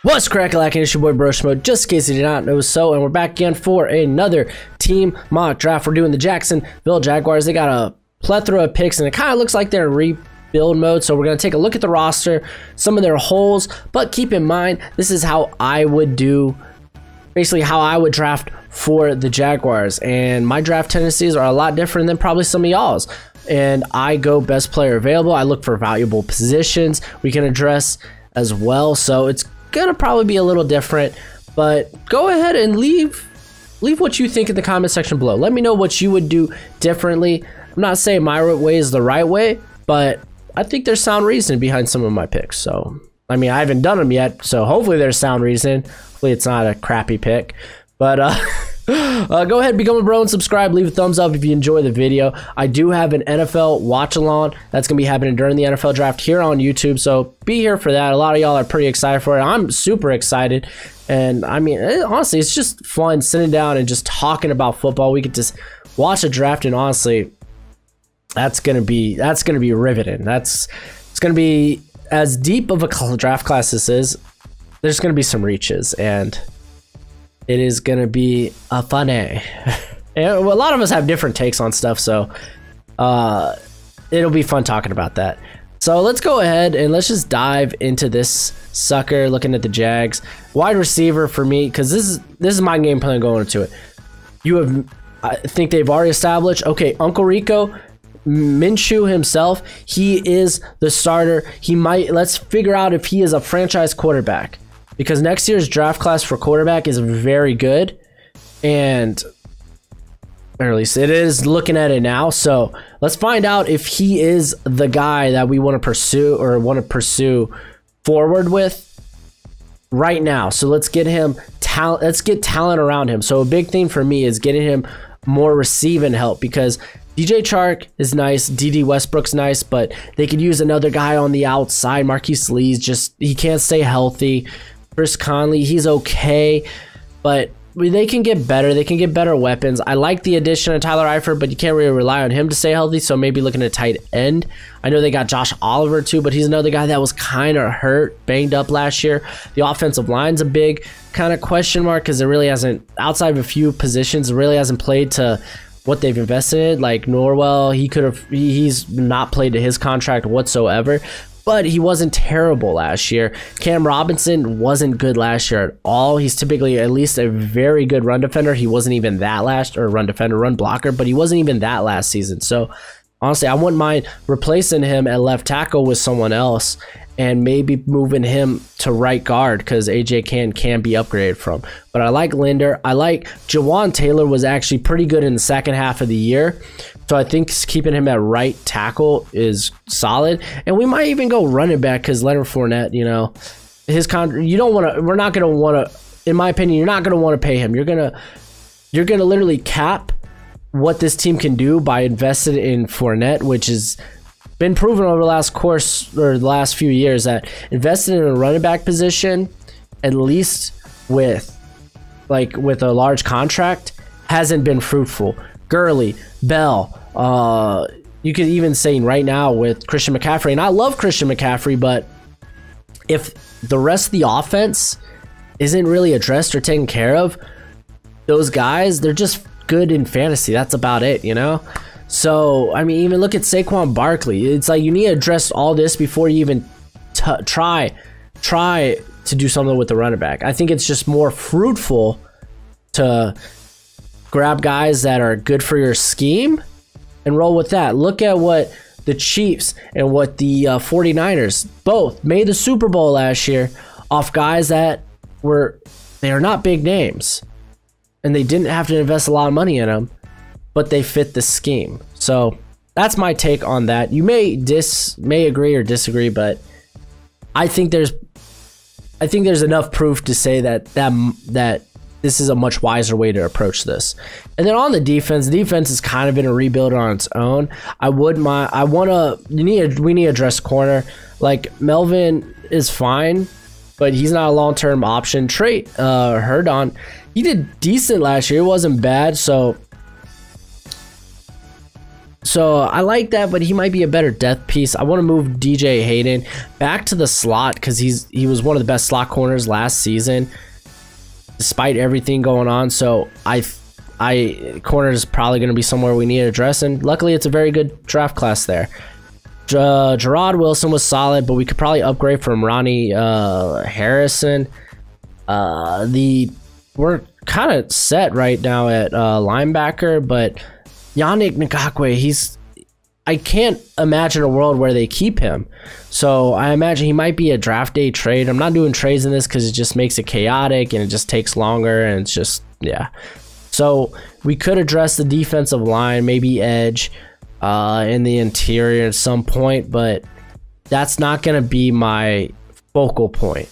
What's crack-a-lackin'? It's your boy Broshmo, just in case you did not know so, and we're back again for another team mock draft. We're doing the Jacksonville Jaguars. They got a plethora of picks, and it kind of looks like they're in rebuild mode, so we're going to take a look at the roster, some of their holes, but keep in mind, this is how I would do, basically how I would draft for the Jaguars, and my draft tendencies are a lot different than probably some of y'all's, and I go best player available. I look for valuable positions we can address as well, so it's gonna probably be a little different, but go ahead and leave what you think in the comment section below. Let me know what you would do differently. I'm not saying my way is the right way, but I think there's sound reason behind some of my picks. So I mean, I haven't done them yet, so hopefully there's sound reason. Hopefully it's not a crappy pick, but go ahead, become a bro and subscribe. Leave a thumbs up if you enjoy the video. I do have an NFL watch-along that's going to be happening during the NFL draft here on YouTube, so be here for that. A lot of y'all are pretty excited for it. I'm super excited, and I mean, honestly, it's just fun sitting down and just talking about football. We could just watch a draft, and honestly, that's going to be riveting. It's going to be as deep of a draft class this is. There's going to be some reaches, and it is going to be a fun day. And a lot of us have different takes on stuff, so it'll be fun talking about that. So let's go ahead and let's just dive into this sucker, looking at the Jags. Wide receiver for me, because this is my game plan going into it. I think they've already established, okay, Uncle Rico, Minshew himself, he is the starter. Let's figure out if he is a franchise quarterback, because next year's draft class for quarterback is very good, or at least it is looking at it now. So let's find out if he is the guy that we want to pursue forward with right now. So let's get him talent. Let's get talent around him. So a big thing for me is getting him more receiving help, because DJ Chark is nice, DD Westbrook's nice, but they could use another guy on the outside. Marquise Lee's he can't stay healthy. Chris Conley, he's okay, but they can get better. They can get better weapons. I like the addition of Tyler Eifert, but you can't really rely on him to stay healthy, so maybe looking at tight end. I know they got Josh Oliver too, but he's another guy that was kind of hurt, banged up last year. The offensive line's a big kind of question mark, because it really hasn't, outside of a few positions, it really hasn't played to what they've invested in. Like Norwell, he's not played to his contract whatsoever, but he wasn't terrible last year. Cam Robinson wasn't good last year at all. He's typically at least a very good run defender. He wasn't even that run blocker, but he wasn't even that last season. So honestly, I wouldn't mind replacing him at left tackle with someone else, and maybe moving him to right guard, because AJ can be upgraded from. But I like Linder. I like Jawan Taylor was actually pretty good in the second half of the year, so I think keeping him at right tackle is solid. And we might even go running back, because Leonard Fournette, his contract, we're not gonna want to, in my opinion, you're not gonna want to pay him. You're gonna literally cap what this team can do by investing in Fournette, which is been proven over the last few years, that investing in a running back position, at least with a large contract, hasn't been fruitful. Gurley, Bell, you could even say right now with Christian McCaffrey, and I love Christian McCaffrey, but if the rest of the offense isn't really addressed or taken care of, those guys, they're just good in fantasy. That's about it, So, I mean, even look at Saquon Barkley. It's like you need to address all this before you even try to do something with the running back. I think it's just more fruitful to grab guys that are good for your scheme and roll with that. Look at what the Chiefs and what the 49ers both made the Super Bowl last year off guys that they are not big names, and they didn't have to invest a lot of money in them, but they fit the scheme. So that's my take on that. You may agree or disagree, but I think there's enough proof to say that this is a much wiser way to approach this. And then on the defense is kind of in a rebuild on its own. We need to address corner. Like Melvin is fine, but he's not a long-term option. Trey Herdon, he did decent last year. It wasn't bad, so So I like that, but he might be a better depth piece. I want to move DJ Hayden back to the slot because he was one of the best slot corners last season, despite everything going on. So corner is probably going to be somewhere we need to address, and luckily it's a very good draft class there. Gerard Wilson was solid, but we could probably upgrade from Ronnie Harrison. We're kind of set right now at linebacker, but Yannick Ngakoue, I can't imagine a world where they keep him. So I imagine he might be a draft day trade. I'm not doing trades in this because it just makes it chaotic and it just takes longer, and it's just, yeah. So we could address the defensive line, maybe edge in the interior at some point, but that's not going to be my focal point,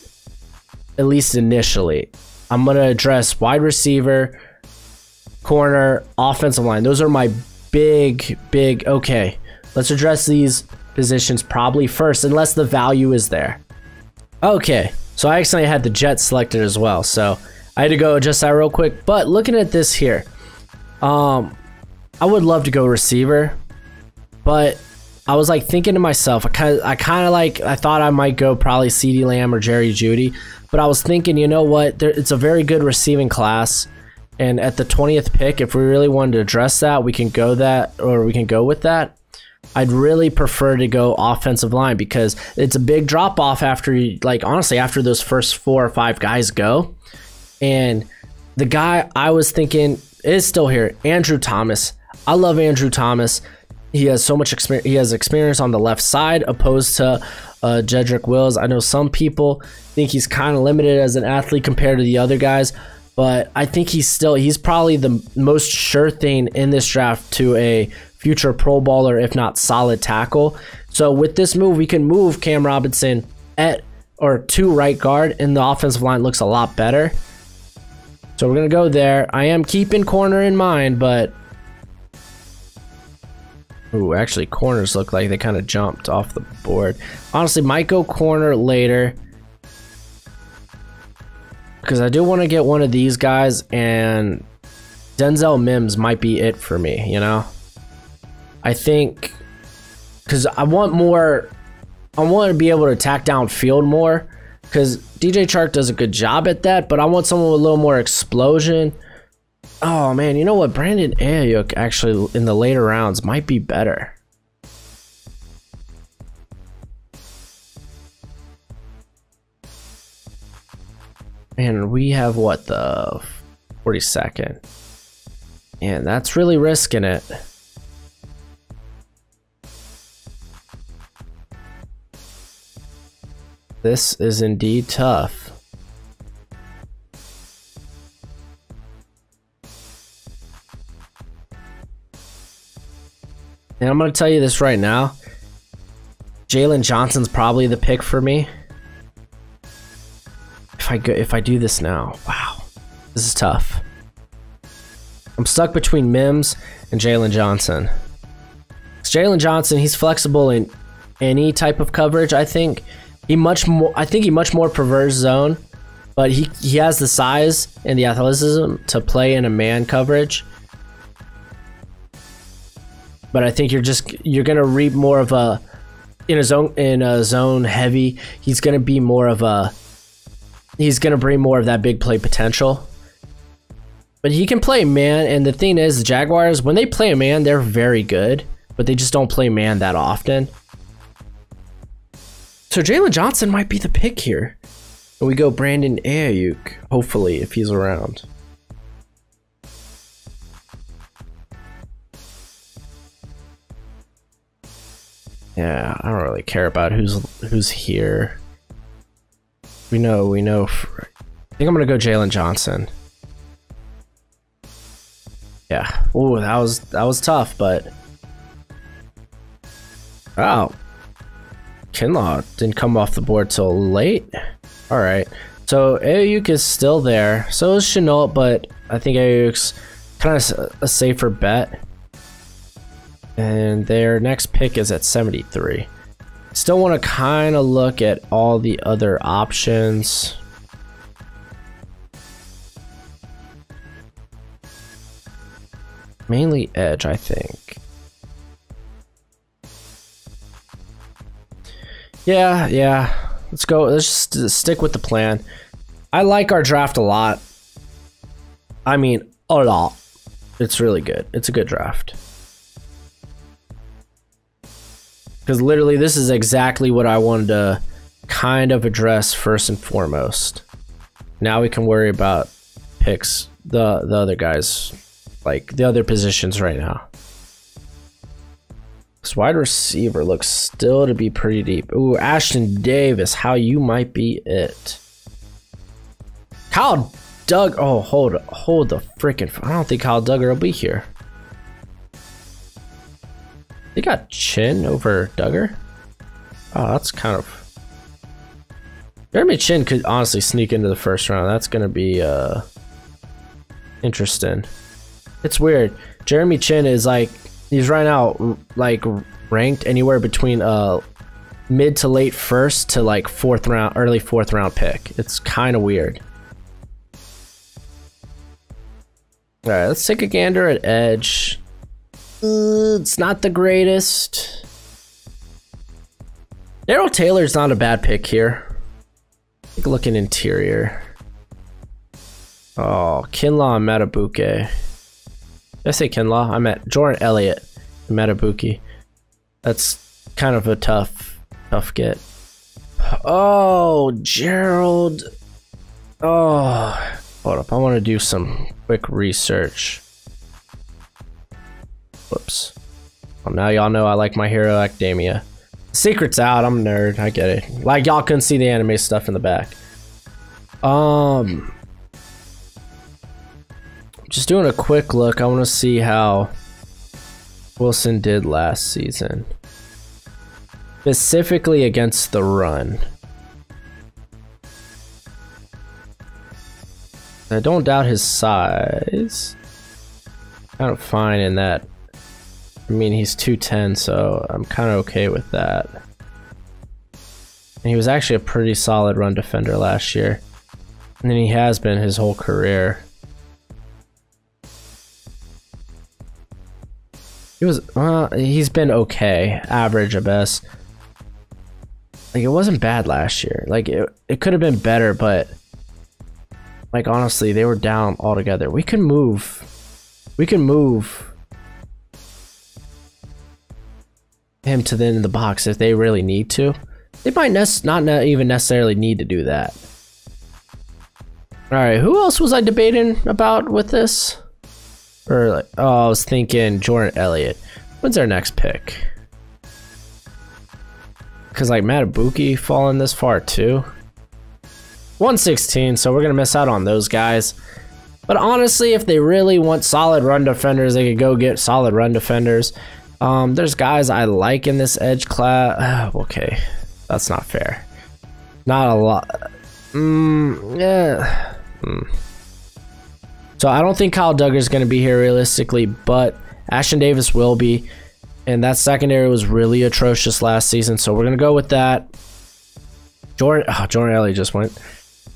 at least initially. I'm going to address wide receiver, corner, offensive line. Those are my big, okay, let's address these positions probably first, unless the value is there. Okay, so I actually had the Jets selected as well, so I had to go adjust that real quick. But looking at this here, I would love to go receiver, but I was like thinking to myself, I thought I might go probably CeeDee Lamb or Jerry Jeudy, but I was thinking, you know what, it's a very good receiving class. And at the 20th pick, if we really wanted to address that, we can go with that. I'd really prefer to go offensive line because it's a big drop off after honestly, after those first 4 or 5 guys go. And the guy I was thinking is still here, Andrew Thomas. I love Andrew Thomas. He has so much experience. He has experience on the left side opposed to Jedrick Wills. I know some people think he's kind of limited as an athlete compared to the other guys, but I think he's probably the most sure thing in this draft to a future Pro Bowler, if not solid tackle. So with this move, we can move Cam Robinson to right guard, and the offensive line looks a lot better. So we're going to go there. I am keeping corner in mind, but ooh, actually corners look like they kind of jumped off the board. Honestly, might go corner later, because I do want to get one of these guys, and Denzel Mims might be it for me, you know? I think, because I want to be able to attack downfield more, because DJ Chark does a good job at that, but I want someone with a little more explosion. Oh man, you know what? Brandon Ayuk actually in the later rounds might be better. And we have what, the 42nd? And that's really risking it. This is indeed tough. And I'm going to tell you this right now. Jalen Johnson's probably the pick for me. If I do this now, wow, this is tough. I'm stuck between Mims and Jalen Johnson. Jalen Johnson, he's flexible in any type of coverage. I think he much more prefers zone, but he has the size and the athleticism to play in a man coverage. But I think you're gonna reap more of a in a zone heavy. He's gonna be more of a. He's going to bring more of that big play potential. But he can play man, and the thing is, the Jaguars, when they play a man, they're very good, but they just don't play man that often. So Jalen Johnson might be the pick here. And we go Brandon Ayuk, hopefully, if he's around. Yeah, I don't really care about who's here. We know. I think I'm gonna go Jalen Johnson. Yeah. Ooh, that was tough, but wow, Kinlaw didn't come off the board till late. All right, so Ayuk is still there. So is Shenault, but I think Ayuk's kind of a safer bet. And their next pick is at 73. Still want to kind of look at all the other options. Mainly edge, I think. Yeah. Let's go. Let's just stick with the plan. I like our draft a lot. I mean, a lot. It's really good. It's a good draft. Because literally, this is exactly what I wanted to kind of address first and foremost. Now we can worry about picks, the other guys, like the other positions right now. This wide receiver looks still to be pretty deep. Ooh, Ashton Davis, how you might be it. Kyle Duggar. Oh, hold the freaking. I don't think Kyle Duggar will be here. They got Chin over Duggar. Oh, that's kind of. Jeremy Chin could honestly sneak into the first round. That's gonna be interesting. It's weird. Jeremy Chin is like, he's right now like ranked anywhere between mid to late first to like fourth round, early fourth round pick. It's kind of weird. All right, let's take a gander at edge. It's not the greatest. Darrell Taylor's not a bad pick here. Take a look at interior. Oh, Kinlaw and Matabuke. Did I say Kinlaw? I meant Jordan Elliott and Matabuke. That's kind of a tough get. Oh, Gerald. Oh, hold up. I want to do some quick research. Whoops. Well, now y'all know I like My Hero Academia. Secret's out. I'm a nerd. I get it. Like, y'all couldn't see the anime stuff in the back. Just doing a quick look. I want to see how Wilson did last season. Specifically against the run. I don't doubt his size. Kind of fine in that. I mean, he's 210, so I'm kind of okay with that. And he was actually a pretty solid run defender last year. And then he has been his whole career. He's been okay, average at best. Like, it wasn't bad last year. Like, it could have been better, but like, honestly, they were down altogether. We can move him to the end of the box if they really need to. They might not even necessarily need to do that. All right, who else was I debating about with this? Or like, oh, I was thinking Jordan Elliott. When's our next pick? Because like Matabuke falling this far too. 116, so we're gonna miss out on those guys. But honestly, if they really want solid run defenders, they could go get solid run defenders. There's guys I like in this edge class. Okay, that's not fair. Not a lot. Yeah. So I don't think Kyle Duggar is going to be here realistically, but Ashton Davis will be. And that secondary was really atrocious last season, so we're going to go with that. Jordan Elliott just went.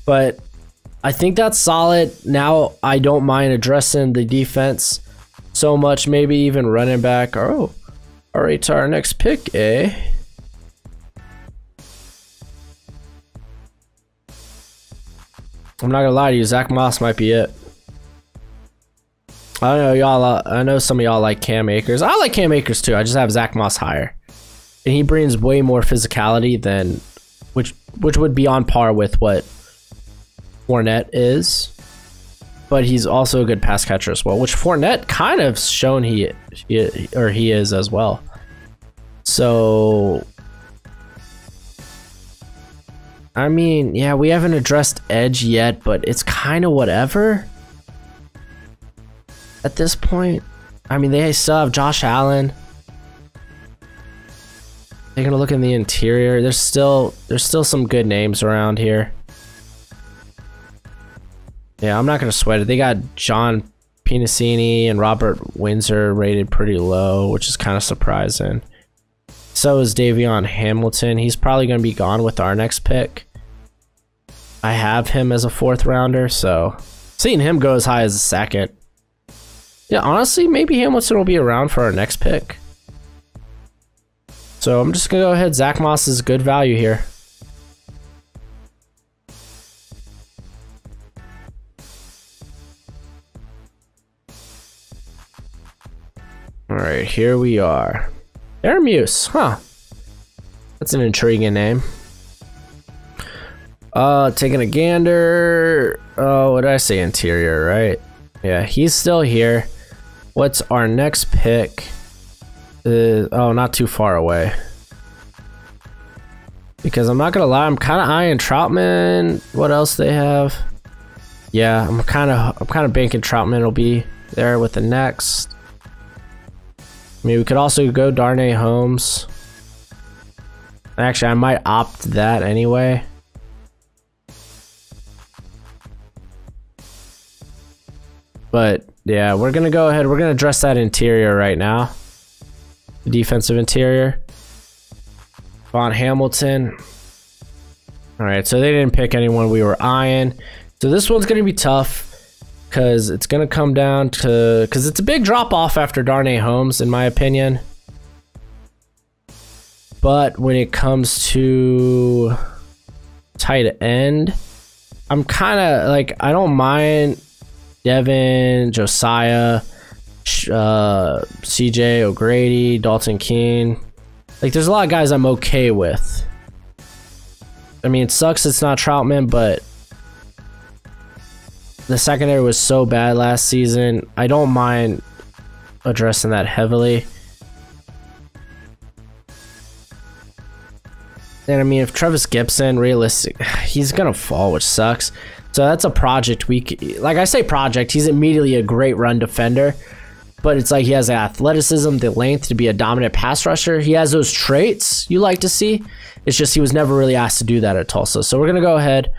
But I think that's solid. Now I don't mind addressing the defense so much, maybe even running back. Oh, all right, to our next pick, eh? I'm not gonna lie to you, Zach Moss might be it. I don't know, y'all. I know some of y'all like Cam Akers. I like Cam Akers too. I just have Zach Moss higher, and he brings way more physicality than, which would be on par with what Fournette is. But he's also a good pass catcher as well, which Fournette kind of shown he is as well. So, I mean, yeah, we haven't addressed edge yet, but it's kind of whatever at this point. I mean, they still have Josh Allen. They're gonna look in the interior. There's still some good names around here. Yeah, I'm not gonna sweat it. They got John Pinacini and Robert Windsor rated pretty low, which is kind of surprising. So is Davion Hamilton. He's probably gonna be gone with our next pick. I have him as a 4th rounder, so seeing him go as high as a 2nd. Yeah, honestly, maybe Hamilton will be around for our next pick. So So I'm just gonna go ahead. Zach Moss is good value here. All right, here we are. Aramuse, huh? That's an intriguing name. Taking a gander. Oh, what did I say? Interior, right? Yeah, he's still here. What's our next pick? Oh, not too far away. Because I'm not gonna lie, I'm kind of eyeing Troutman. What else they have? Yeah, I'm kind of banking Troutman will be there with the next. I mean, we could also go Darnay Holmes. Actually, I might opt that anyway. But yeah, we're gonna go ahead. We're gonna address that interior right now. The defensive interior. Von Hamilton. All right, so they didn't pick anyone we were eyeing. So this one's gonna be tough because it's gonna come down to it's a big drop off after Darnay Holmes, in my opinion. But when it comes to tight end, I'm kind of like, I don't mind Devin, Josiah, CJ O'Grady, Dalton Keene. Like, there's a lot of guys I'm okay with. I mean, it sucks it's not Troutman, but the secondary was so bad last season. I don't mind addressing that heavily. And I mean, if Travis Gibson, realistic, he's gonna fall, which sucks. So that's a project like I say project, he's immediately a great run defender. But it's like he has the athleticism, the length to be a dominant pass rusher. He has those traits you like to see. It's just he was never really asked to do that at Tulsa. So we're gonna go ahead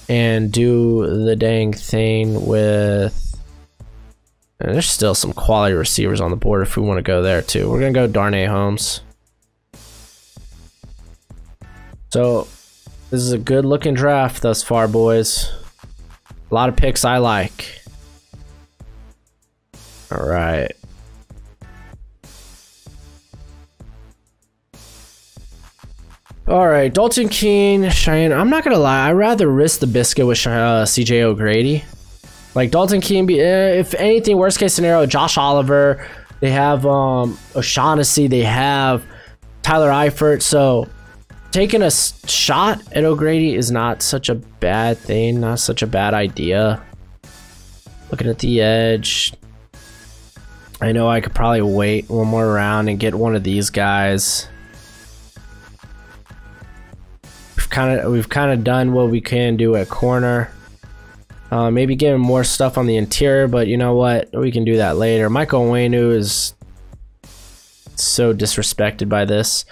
and do the dang thing with, and there's still some quality receivers on the board if we want to go there too. We're gonna go Darnay Holmes. So this is a good looking draft thus far, boys. A lot of picks I like. All right. All right, Dalton Keene, Cheyenne. I'm not gonna lie, I'd rather risk the biscuit with CJ O'Grady. Like Dalton Keene, if anything, worst case scenario, Josh Oliver. They have O'Shaughnessy. They have Tyler Eifert. So taking a shot at O'Grady is not such a bad thing, not such a bad idea. Looking at the edge, I know I could probably wait one more round and get one of these guys. We've kind of done what we can do at corner. Maybe give him more stuff on the interior, but you know what? We can do that later. Michael Onwenu is so disrespected by this.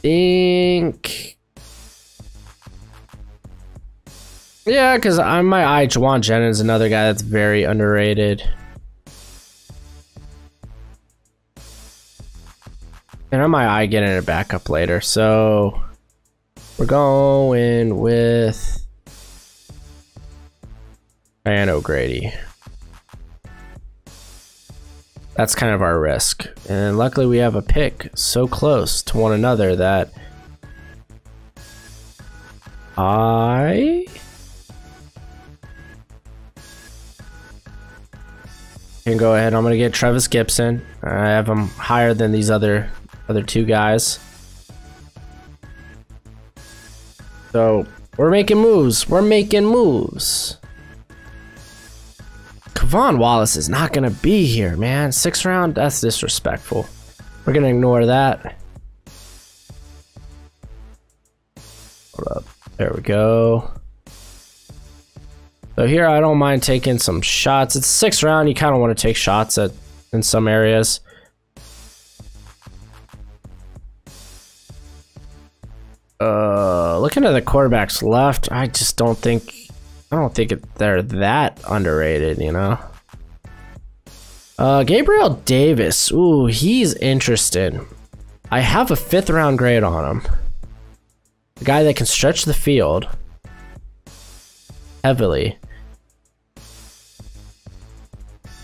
Think, yeah, because I might eye Juwan Jennings, another guy that's very underrated. And I might eye getting a backup later. So we're going with Cheyenne O'Grady. That's kind of our risk. And luckily we have a pick so close to one another that I can go ahead. I'm going to get Travis Gibson. I have him higher than these other two guys. So we're making moves. We're making moves. Kavon Wallace is not gonna be here, man. 6th round, that's disrespectful. We're gonna ignore that. Hold up. There we go. So here I don't mind taking some shots. It's 6th round, you kind of want to take shots in some areas. Looking at the quarterbacks left, I just don't think they're that underrated, you know. Gabriel Davis, ooh, he's interesting. I have a 5th round grade on him. The guy that can stretch the field heavily.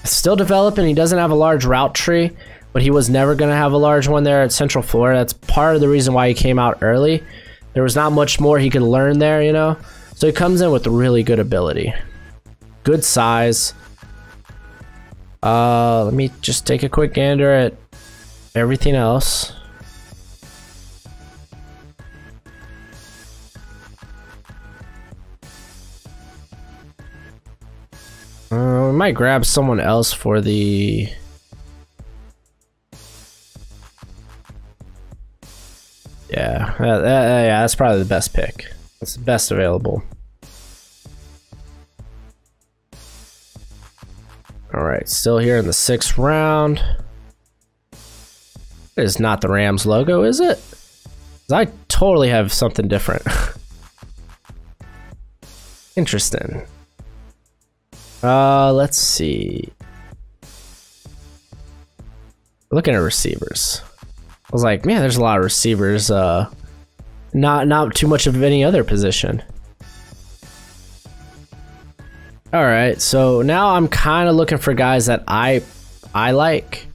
Still developing. He doesn't have a large route tree, but he was never going to have a large one there at Central Florida. That's part of the reason why he came out early. There was not much more he could learn there, you know? So he comes in with really good ability. Good size. Let me just take a quick gander at everything else. We might grab someone else for the... Yeah, that's probably the best pick. That's the best available. Alright, still here in the 6th round. It is not the Rams logo, is it? 'Cause I totally have something different. Interesting. Let's see. Looking at receivers. I was like, man, there's a lot of receivers. Not too much of any other position. All right, so now I'm kind of looking for guys that I like,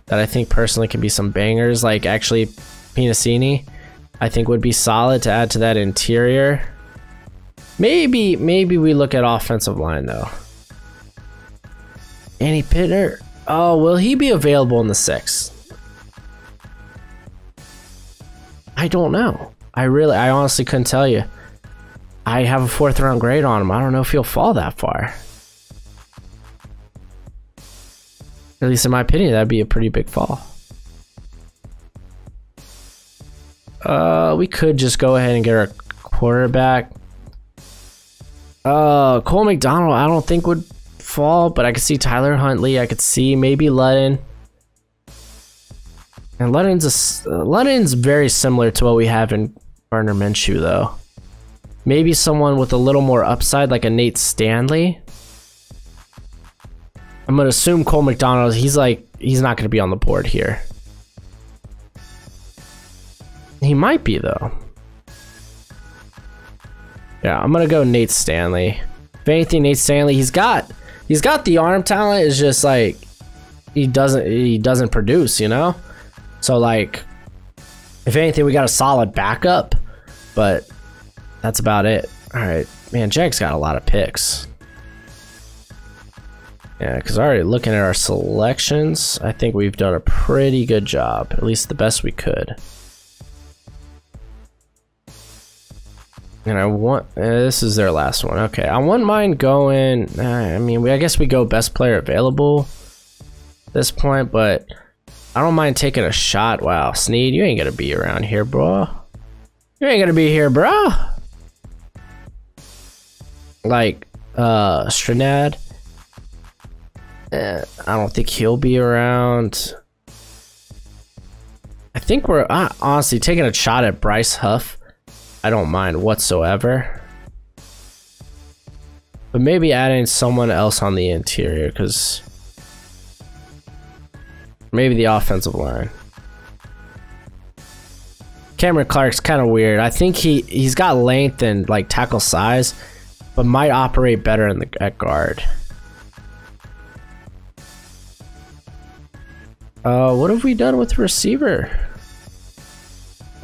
that I think personally can be some bangers. Like actually, Pinacini, I think would be solid to add to that interior. Maybe we look at offensive line though. Andy Pittner. Oh, will he be available in the 6th? I don't know. I honestly couldn't tell you. I have a 4th round grade on him. I don't know if he'll fall that far. At least in my opinion, that'd be a pretty big fall. We could just go ahead and get our quarterback. Cole McDonald, I don't think would fall, but I could see Tyler Huntley. I could see maybe Ludden. And Ludden's very similar to what we have in Gardner Minshew, though. Maybe someone with a little more upside, like a Nate Stanley. I'm gonna assume Cole McDonald. He's not gonna be on the board here. He might be though. Yeah, I'm gonna go Nate Stanley. If anything, Nate Stanley, he's got the arm talent. It's just like he doesn't produce, you know. So like, if anything, we got a solid backup, but that's about it. All right, man, Jack's got a lot of picks. Yeah, because already looking at our selections, I think we've done a pretty good job, at least the best we could. And I want, this is their last one. Okay, I wouldn't mind going, I mean, I guess we go best player available at this point, but I don't mind taking a shot. Wow, Snead, you ain't gonna be around here, bro. You ain't gonna be here, bro. Like, Stranad. I don't think he'll be around. I think we're honestly taking a shot at Bryce Huff. I don't mind whatsoever. But maybe adding someone else on the interior, because maybe the offensive line. Cameron Clark's kind of weird. I think he's got length and like tackle size, but might operate better at guard. What have we done with receiver?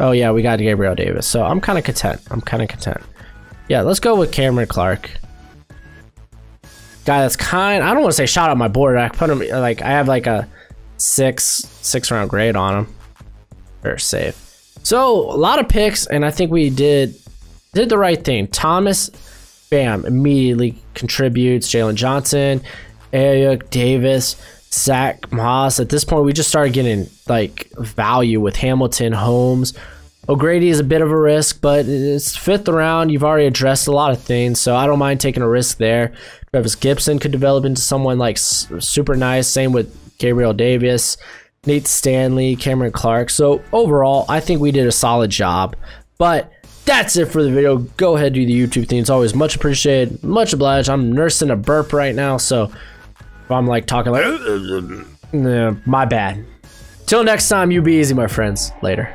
Oh yeah, we got Gabriel Davis, so I'm kind of content. Yeah, let's go with Cameron Clark. Guy that's I don't want to say shot on my board. I put him like, I have like a six round grade on him. Or safe. So a lot of picks, and I think we did the right thing. Thomas, bam, immediately contributes. Jalen Johnson, Ayuk, Davis, Zach Moss. At this point, we just started getting like value with Hamilton, Holmes. O'Grady is a bit of a risk, but it's 5th round. You've already addressed a lot of things, so I don't mind taking a risk there. Travis Gibson could develop into someone like super nice. Same with Gabriel Davis, Nate Stanley, Cameron Clark. So overall, I think we did a solid job. But that's it for the video. Go ahead, do the YouTube thing. It's always much appreciated, much obliged. I'm nursing a burp right now, so if I'm like talking like, my bad. Till next time, you be easy, my friends. Later.